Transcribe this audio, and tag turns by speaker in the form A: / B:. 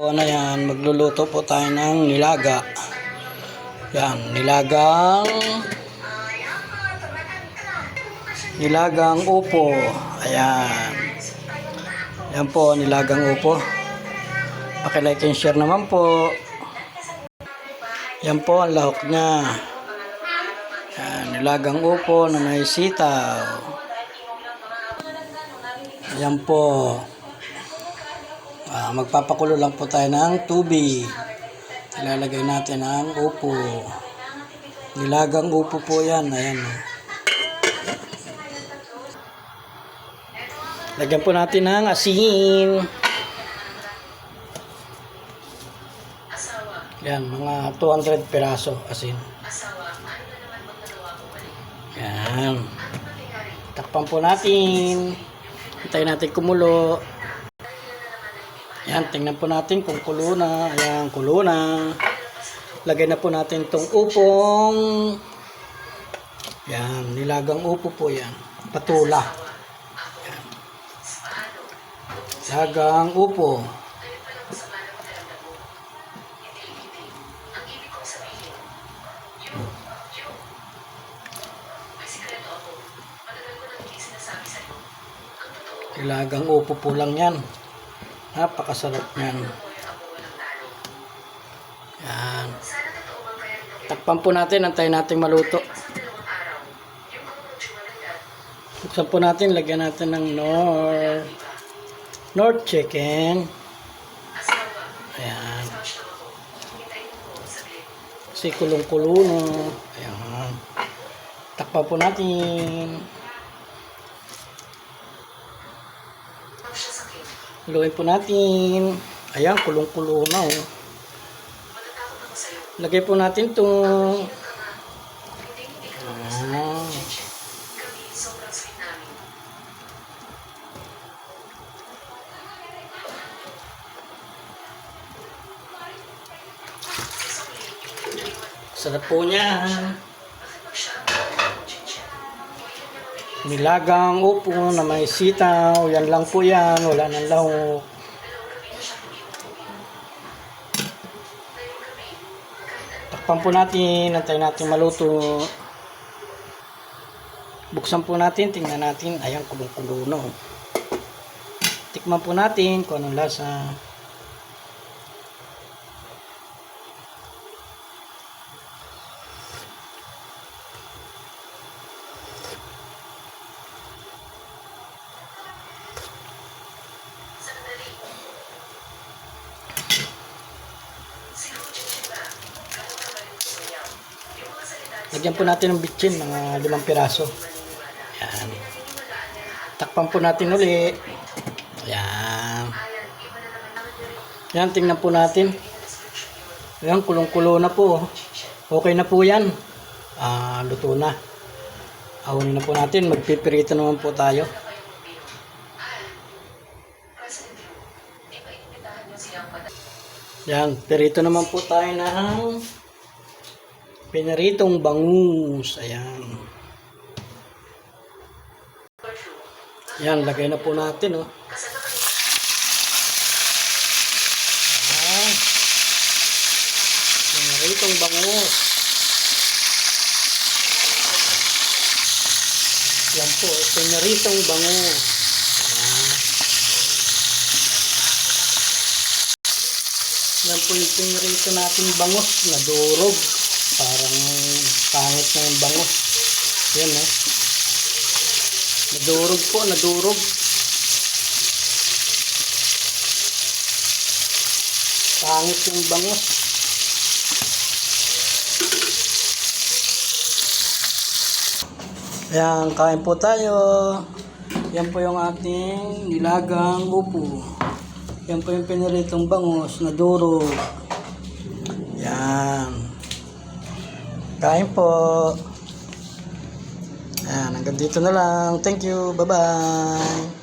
A: O na yan, magluluto po tayo ng nilaga. Yan, nilagang upo. Ayan. Yan po, nilagang upo. Paki-like and share naman po. Yan po ang lahok niya. Yan, nilagang upo na may sitaw. Yan po. Magpapakulo lang po tayo ng tubig. Ilalagay natin ang upo. Nilagang upo po yan. Ayan. Lagyan po natin ng asin. Yan, mga 200 peraso asin. Yan. Takpan po natin. Hintayin natin kumulo. Yan, tingnan po natin kung kulo na. Ayan, kulo na. Lagay na po natin itong upong. Yan, nilagang upo po yan. Patula. Yan. Nilagang upo. Nilagang upo po lang yan. Napakasarap yan. Yan. Takpan po natin. Antayin natin maluto. Buksan po natin. Lagyan natin ng North chicken. Ayan. Kasi kulong-kulo na. Ayan. Takpan po natin. Haluin po natin. Ayan, kulong-kulo na. Oh. Lagay po natin itong sarap po niya. Nilagang upo na may sitaw. Yan lang po yan. Wala nang lahok. Takpan po natin. Antayin natin maluto. Buksan po natin. Tingnan natin. Ayan, kulong-kulo na. Tikman po natin kung anong lasa. Lagyan po natin ng bitchin, mga 5 piraso. Ayan. Takpan po natin uli. Ayan. Ayan, tingnan po natin. Ayan, kulong-kulo na po. Okay na po yan. Luto na. Ahunin na po natin. Magpipirito naman po tayo. Ayan, pirito naman po tayo ng pinaritong bangus. Ayan. Ayan, lagay na po natin. Oh. Ayan. Pinaritong bangus. Ayan po, pinaritong bangus. Ayan. Ayan po yung pinarito nating bangus na durog. Parang pangit na yung bangus. Yan eh. Nadurog po, nadurog. Pangit yung bangus. Ayan, kain po tayo. Yan po yung ating nilagang upo. Yan po yung piniritong bangus, nadurog. Yan. Kain po. Ayan, hanggang dito na lang. Thank you. Bye-bye.